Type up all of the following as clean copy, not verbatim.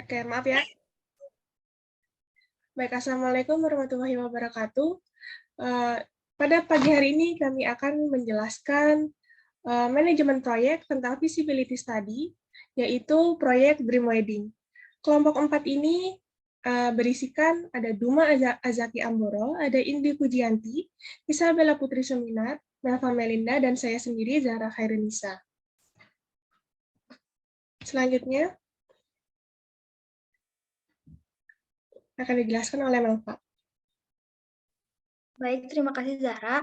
Oke, maaf ya. Baik, Assalamualaikum warahmatullahi wabarakatuh. Eh, Pada pagi hari ini kami akan menjelaskan manajemen proyek tentang feasibility study, yaitu proyek Dream Wedding. Kelompok 4 ini berisikan ada Duma Azaki Amboro, ada Indi Pujianti, Isabella Putri Suminat, Melva Melinda, dan saya sendiri, Zahra Khairunisa. Selanjutnya akan dijelaskan oleh Melva. Baik, terima kasih Zahra.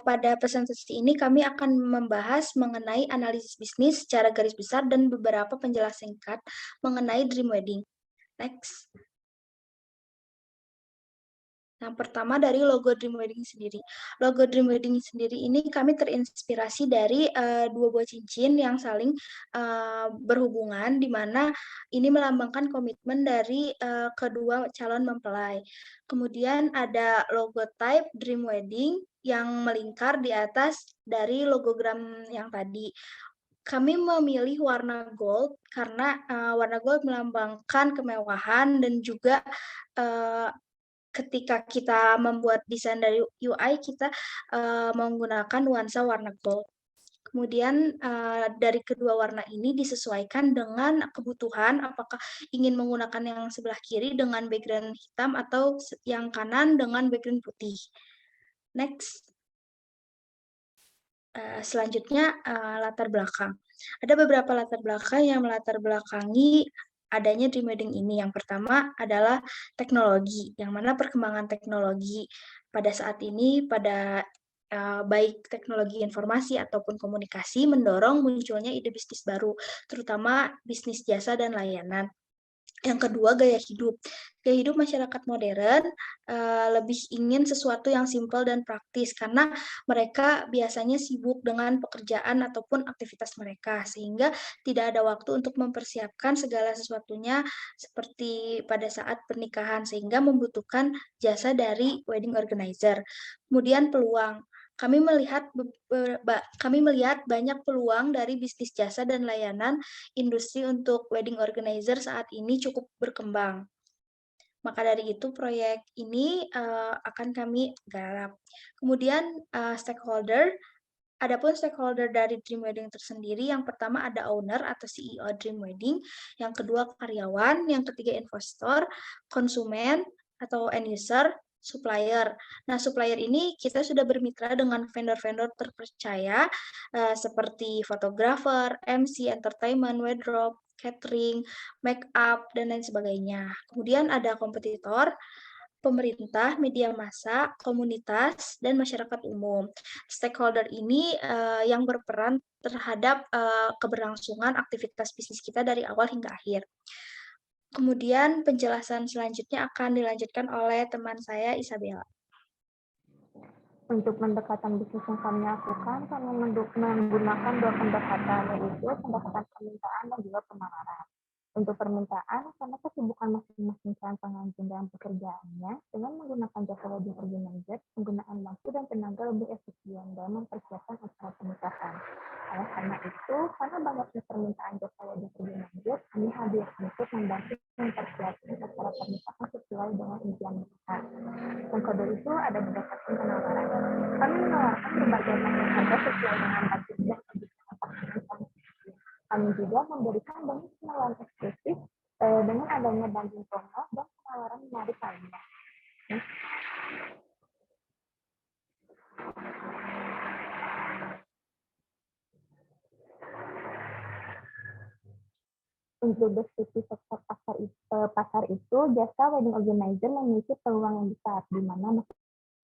Pada presentasi ini kami akan membahas mengenai analisis bisnis secara garis besar dan beberapa penjelasan singkat mengenai Dream Wedding. Next. Yang pertama dari logo Dream Wedding sendiri. Logo Dream Wedding sendiri ini kami terinspirasi dari dua buah cincin yang saling berhubungan, di mana ini melambangkan komitmen dari kedua calon mempelai. Kemudian ada logo type Dream Wedding yang melingkar di atas dari logogram yang tadi. Kami memilih warna gold karena warna gold melambangkan kemewahan dan juga ketika kita membuat desain dari UI, kita menggunakan nuansa warna gold. Kemudian dari kedua warna ini disesuaikan dengan kebutuhan, apakah ingin menggunakan yang sebelah kiri dengan background hitam atau yang kanan dengan background putih. Next. Selanjutnya latar belakang. Ada beberapa latar belakang yang melatar belakangi adanya Dream Wedding ini. Yang pertama adalah teknologi, yang mana perkembangan teknologi pada saat ini pada baik teknologi informasi ataupun komunikasi mendorong munculnya ide bisnis baru, terutama bisnis jasa dan layanan. Yang kedua, gaya hidup. Gaya hidup masyarakat modern lebih ingin sesuatu yang simpel dan praktis karena mereka biasanya sibuk dengan pekerjaan ataupun aktivitas mereka, sehingga tidak ada waktu untuk mempersiapkan segala sesuatunya seperti pada saat pernikahan, sehingga membutuhkan jasa dari wedding organizer. Kemudian peluang. Kami melihat banyak peluang dari bisnis jasa dan layanan industri untuk wedding organizer saat ini cukup berkembang. Maka dari itu proyek ini akan kami garap. Kemudian stakeholder, adapun stakeholder dari Dream Wedding tersendiri, yang pertama ada owner atau CEO Dream Wedding, yang kedua karyawan, yang ketiga investor, konsumen atau end user, supplier. Nah, supplier ini kita sudah bermitra dengan vendor-vendor terpercaya seperti fotografer, MC, entertainment, wardrobe, catering, make up, dan lain sebagainya. Kemudian ada kompetitor, pemerintah, media massa, komunitas, dan masyarakat umum. Stakeholder ini yang berperan terhadap keberlangsungan aktivitas bisnis kita dari awal hingga akhir. Kemudian penjelasan selanjutnya akan dilanjutkan oleh teman saya, Isabella. Untuk pendekatan bisnis yang kami lakukan, kami menggunakan dua pendekatan, yaitu pendekatan permintaan dan juga penawaran. Untuk permintaan, karena kesibukan masing-masing calon pengantin dalam pekerjaannya, dengan menggunakan jasa wedding organizer, penggunaan waktu dan tenaga lebih efisien dalam mempersiapkan acara pernikahan. Oleh karena itu, karena banyaknya permintaan jasa wedding organizer, kami hadir untuk membantu mempersiapkan acara pernikahan sesuai dengan impian mereka. Yang kedua itu ada berdasarkan penawaran. Kami menawarkan berbagai macam harga sesuai dengan budget dan kebutuhan pasangan. Kami juga memberikan banyak penawaran eksklusif dengan adanya bundling promo dan penawaran menarik lainnya. Untuk deskripsi sektor pasar itu, jasa wedding organizer memiliki peluang yang besar, di mana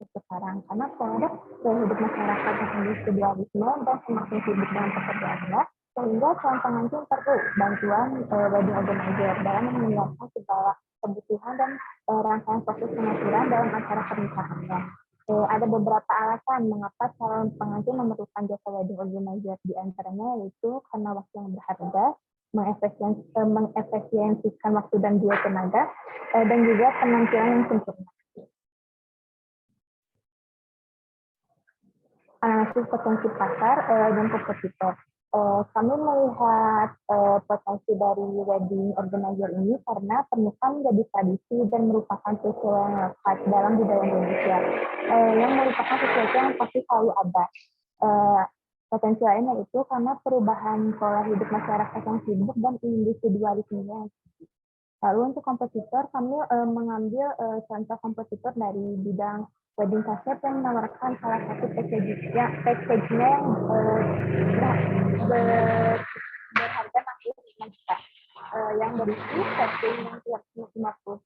sekarang karena produk hidup masyarakat yang individualisme dan semakin sibuk dengan pekerjaannya, sehingga calon pengantin perlu bantuan wedding organizer dalam menyiapkan segala kebutuhan dan rangkaian proses pengaturan dalam acara pernikahannya. Ada beberapa alasan mengapa calon pengantin memerlukan jasa wedding organizer, di antaranya yaitu karena waktu yang berharga, mengefisiensikan waktu dan juga tenaga, dan juga penampilan yang sempurna. Analisis potensi pasar dan kompetitor. Kami melihat potensi dari wedding organizer ini karena pernikahan menjadi tradisi dan merupakan sesuatu yang lekat dalam budaya Indonesia, yang merupakan sesuatu yang pasti selalu ada. Potensi lainnya itu karena perubahan pola hidup masyarakat yang sibuk dan individualismenya. Lalu untuk kompetitor, kami mengambil contoh kompetitor dari bidang wedding cassette yang menawarkan salah satu packaging-nya yang berharga 65 juta, yang berisi setting yang 50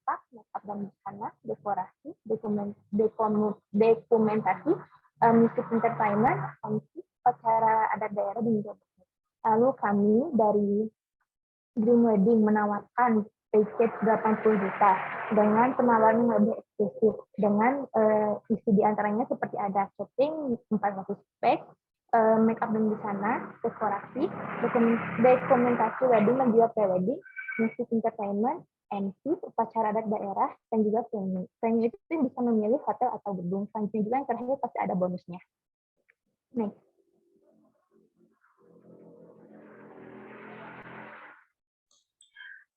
tak, makeup dan busana, dekorasi, dokumentasi, musik entertainment, MC, acara adat daerah dan juga. Lalu kami dari Dream Wedding menawarkan package 80 juta dengan penawaran yang lebih eksklusif dengan isi diantaranya seperti ada shopping 400 pack, makeup dan busana, dekorasi, dokumentasi wedding dan juga pre-wedding, musik entertainment, MC, upacara adat daerah, dan juga venue. Venue itu bisa memilih hotel atau gedung. Selanjutnya juga yang terakhir pasti ada bonusnya. Next.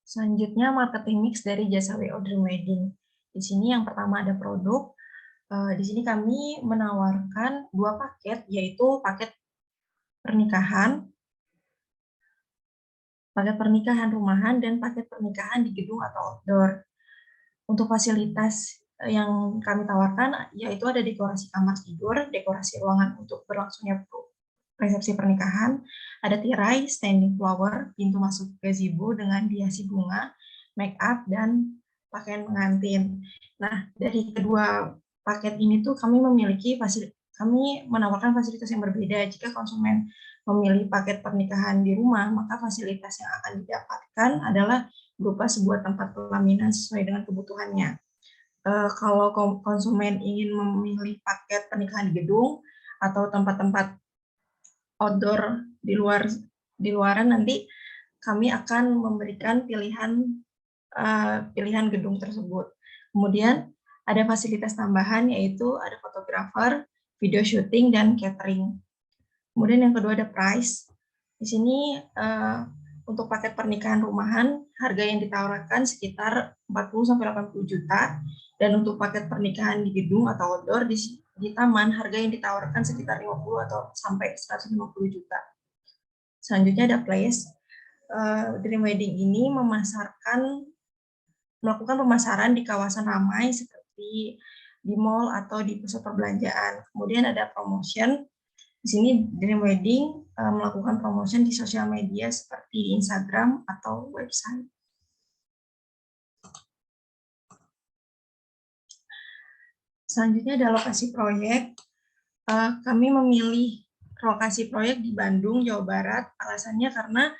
Selanjutnya marketing mix dari jasa WO Dream Wedding. Di sini yang pertama ada produk. Di sini kami menawarkan 2 paket, yaitu paket pernikahan rumahan, dan paket pernikahan di gedung atau outdoor. Untuk fasilitas yang kami tawarkan, yaitu ada dekorasi kamar tidur, dekorasi ruangan untuk berlangsungnya resepsi pernikahan, ada tirai, standing flower, pintu masuk gazebo dengan dihiasi bunga, make up, dan pakaian pengantin. Nah, dari kedua paket ini tuh kami menawarkan fasilitas yang berbeda. Jika konsumen memilih paket pernikahan di rumah, maka fasilitas yang akan didapatkan adalah berupa sebuah tempat pelaminan sesuai dengan kebutuhannya. Kalau konsumen ingin memilih paket pernikahan di gedung atau tempat-tempat outdoor di luaran, nanti kami akan memberikan pilihan gedung tersebut. Kemudian ada fasilitas tambahan, yaitu ada fotografer, video shooting, dan catering. Kemudian yang kedua ada price. Di sini untuk paket pernikahan rumahan harga yang ditawarkan sekitar 40-80 juta, dan untuk paket pernikahan di gedung atau outdoor di taman, harga yang ditawarkan sekitar 50 atau sampai 150 juta. Selanjutnya ada place. Dream Wedding ini melakukan pemasaran di kawasan ramai seperti di mall atau di pusat perbelanjaan. Kemudian ada promotion. Di sini Dream Wedding melakukan promotion di sosial media seperti di Instagram atau website. Selanjutnya ada lokasi proyek. Kami memilih lokasi proyek di Bandung, Jawa Barat. Alasannya karena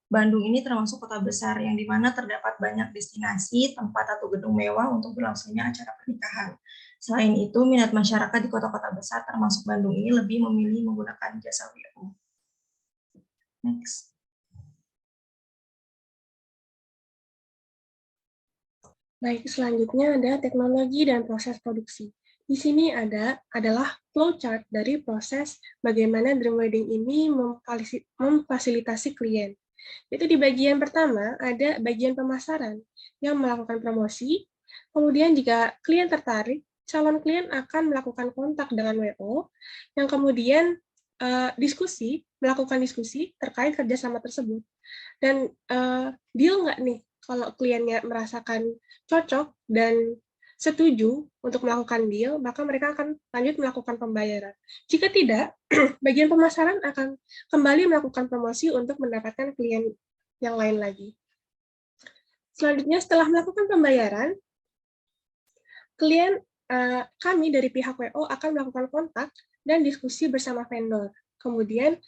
Bandung ini termasuk kota besar yang dimana terdapat banyak destinasi, tempat atau gedung mewah untuk berlangsungnya acara pernikahan. Selain itu, minat masyarakat di kota-kota besar termasuk Bandung ini lebih memilih menggunakan jasa WO. Next. Baik, selanjutnya ada teknologi dan proses produksi. Di sini adalah flowchart dari proses bagaimana Dream Wedding ini memfasilitasi klien. Itu di bagian pertama ada bagian pemasaran yang melakukan promosi. Kemudian jika klien tertarik, calon klien akan melakukan kontak dengan WO yang kemudian melakukan diskusi terkait kerjasama tersebut. Dan deal nggak nih kalau kliennya merasakan cocok dan setuju untuk melakukan deal, maka mereka akan lanjut melakukan pembayaran. Jika tidak, bagian pemasaran akan kembali melakukan promosi untuk mendapatkan klien yang lain lagi. Selanjutnya, setelah melakukan pembayaran, kami dari pihak WO akan melakukan kontak dan diskusi bersama vendor. Kemudian,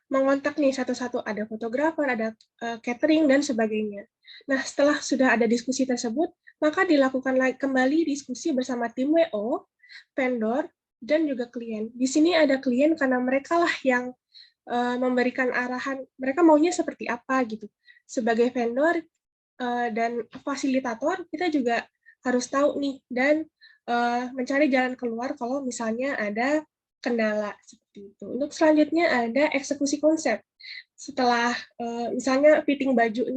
mengontak nih satu-satu, ada fotografer, ada catering, dan sebagainya. Nah, setelah sudah ada diskusi tersebut, maka dilakukan kembali diskusi bersama tim WO, vendor, dan juga klien. Di sini ada klien karena mereka lah yang memberikan arahan, mereka maunya seperti apa gitu. Sebagai vendor dan fasilitator, kita juga harus tahu nih, dan mencari jalan keluar kalau misalnya ada kendala seperti itu. Untuk selanjutnya ada eksekusi konsep. Setelah misalnya fitting baju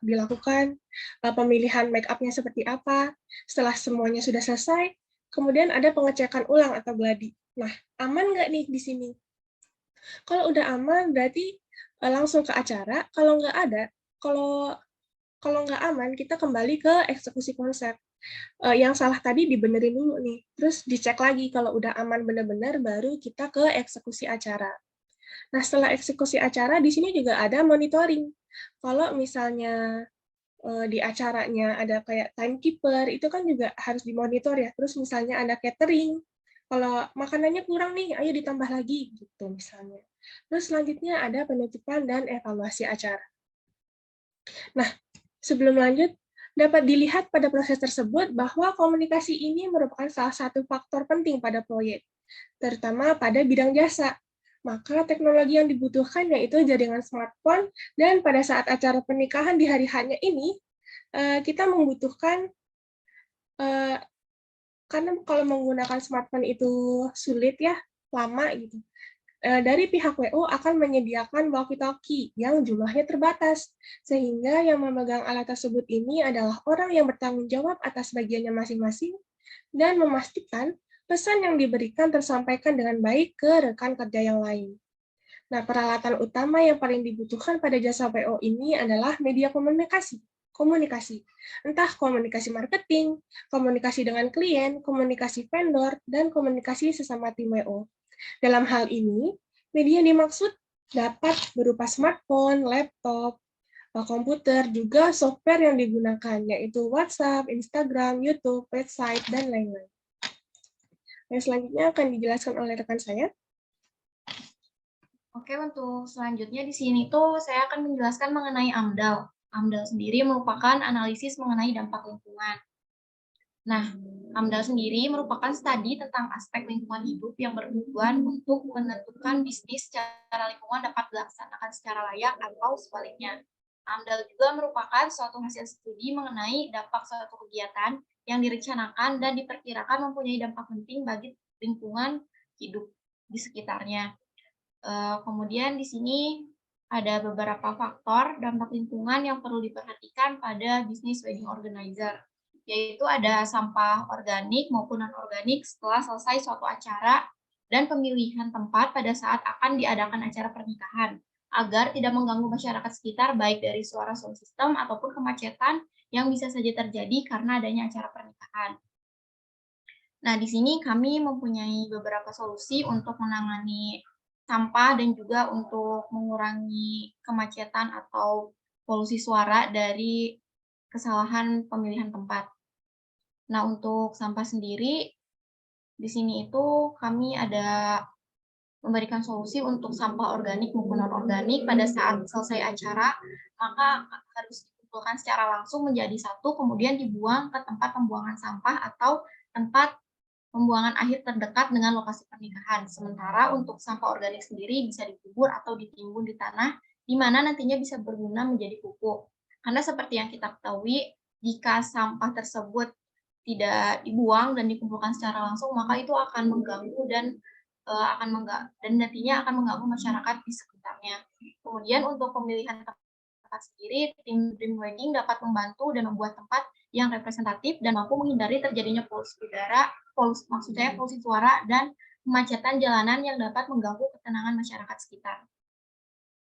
dilakukan, pemilihan make up-nya seperti apa. Setelah semuanya sudah selesai, kemudian ada pengecekan ulang atau gladi. Nah, aman nggak nih di sini? Kalau udah aman berarti langsung ke acara. Kalau nggak ada, kalau nggak aman kita kembali ke eksekusi konsep. Yang salah tadi dibenerin dulu nih, terus dicek lagi kalau udah aman benar-benar baru kita ke eksekusi acara. Nah, setelah eksekusi acara di sini juga ada monitoring. Kalau misalnya di acaranya ada kayak timekeeper, itu kan juga harus dimonitor ya. Terus misalnya ada catering, kalau makanannya kurang nih, ayo ditambah lagi gitu misalnya. Terus selanjutnya ada penutupan dan evaluasi acara. Nah, sebelum lanjut, dapat dilihat pada proses tersebut bahwa komunikasi ini merupakan salah satu faktor penting pada proyek, terutama pada bidang jasa. Maka teknologi yang dibutuhkan yaitu jaringan smartphone, dan pada saat acara pernikahan di hari H-nya ini, kita membutuhkan, karena kalau menggunakan smartphone itu sulit ya, lama gitu. Dari pihak WO akan menyediakan walkie-talkie yang jumlahnya terbatas, sehingga yang memegang alat tersebut ini adalah orang yang bertanggung jawab atas bagiannya masing-masing dan memastikan pesan yang diberikan tersampaikan dengan baik ke rekan kerja yang lain. Nah, peralatan utama yang paling dibutuhkan pada jasa WO ini adalah media komunikasi. Entah komunikasi marketing, komunikasi dengan klien, komunikasi vendor, dan komunikasi sesama tim WO. Dalam hal ini, media yang dimaksud dapat berupa smartphone, laptop, komputer, juga software yang digunakan, yaitu WhatsApp, Instagram, YouTube, website, dan lain-lain. Yang selanjutnya akan dijelaskan oleh rekan saya. Oke, untuk selanjutnya di sini tuh saya akan menjelaskan mengenai AMDAL. AMDAL sendiri merupakan analisis mengenai dampak lingkungan. Nah, AMDAL sendiri merupakan studi tentang aspek lingkungan hidup yang bertujuan untuk menentukan bisnis secara lingkungan dapat dilaksanakan secara layak atau sebaliknya. AMDAL juga merupakan suatu hasil studi mengenai dampak suatu kegiatan yang direncanakan dan diperkirakan mempunyai dampak penting bagi lingkungan hidup di sekitarnya. Kemudian di sini ada beberapa faktor dampak lingkungan yang perlu diperhatikan pada bisnis wedding organizer, yaitu ada sampah organik maupun non-organik setelah selesai suatu acara dan pemilihan tempat pada saat akan diadakan acara pernikahan, agar tidak mengganggu masyarakat sekitar baik dari suara sound system ataupun kemacetan yang bisa saja terjadi karena adanya acara pernikahan. Nah, di sini kami mempunyai beberapa solusi untuk menangani sampah dan juga untuk mengurangi kemacetan atau polusi suara dari kesalahan pemilihan tempat. Nah, untuk sampah sendiri, di sini itu kami ada memberikan solusi untuk sampah organik maupun non-organik pada saat selesai acara, maka harus dikumpulkan secara langsung menjadi satu, kemudian dibuang ke tempat pembuangan sampah atau tempat pembuangan akhir terdekat dengan lokasi pernikahan. Sementara untuk sampah organik sendiri bisa dikubur atau ditimbun di tanah, di mana nantinya bisa berguna menjadi pupuk. Karena seperti yang kita ketahui, jika sampah tersebut tidak dibuang dan dikumpulkan secara langsung, maka itu akan mengganggu dan nantinya akan mengganggu masyarakat di sekitarnya. Kemudian untuk pemilihan tempat sendiri, tim Dream Wedding dapat membantu dan membuat tempat yang representatif dan mampu menghindari terjadinya polusi udara, polusi suara, dan kemacetan jalanan yang dapat mengganggu ketenangan masyarakat sekitar.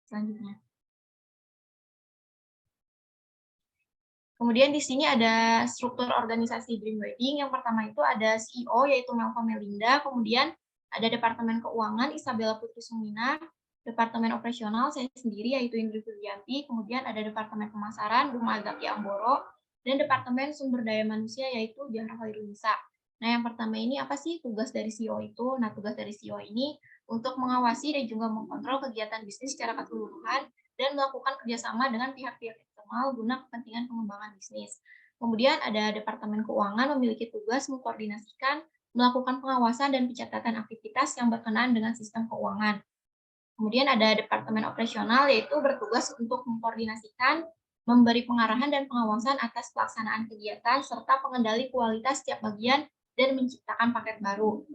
Selanjutnya. Kemudian di sini ada struktur organisasi Dream Wedding. Yang pertama itu ada CEO, yaitu Melva Melinda. Kemudian ada Departemen Keuangan, Isabella Putri Sumina. Departemen Operasional, saya sendiri, yaitu Indri Furgianti. Kemudian ada Departemen Pemasaran, Duma Agaki Amboro. Dan Departemen Sumber Daya Manusia, yaitu Jahra Khairunisa. Nah, yang pertama ini apa sih tugas dari CEO itu? Nah, tugas dari CEO ini untuk mengawasi dan juga mengkontrol kegiatan bisnis secara keseluruhan dan melakukan kerjasama dengan pihak-pihak eksternal guna kepentingan pengembangan bisnis. Kemudian ada Departemen Keuangan memiliki tugas mengkoordinasikan, melakukan pengawasan dan pencatatan aktivitas yang berkenaan dengan sistem keuangan. Kemudian ada Departemen Operasional, yaitu bertugas untuk mengkoordinasikan, memberi pengarahan dan pengawasan atas pelaksanaan kegiatan, serta pengendali kualitas setiap bagian dan menciptakan paket baru.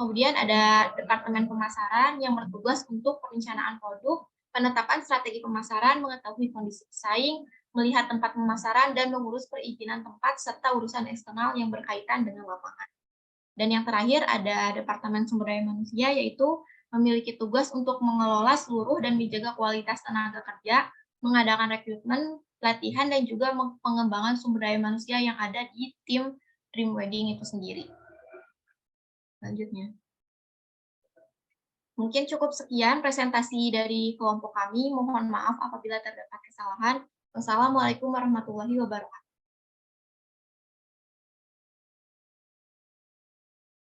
Kemudian ada Departemen Pemasaran yang bertugas untuk perencanaan produk, penetapan strategi pemasaran, mengetahui kondisi pesaing, melihat tempat pemasaran, dan mengurus perizinan tempat, serta urusan eksternal yang berkaitan dengan lapangan. Dan yang terakhir ada Departemen Sumber Daya Manusia, yaitu memiliki tugas untuk mengelola seluruh dan menjaga kualitas tenaga kerja, mengadakan rekrutmen, pelatihan, dan juga pengembangan sumber daya manusia yang ada di tim Dream Wedding itu sendiri. Selanjutnya. Mungkin cukup sekian presentasi dari kelompok kami. Mohon maaf apabila terdapat kesalahan. Wassalamualaikum warahmatullahi wabarakatuh.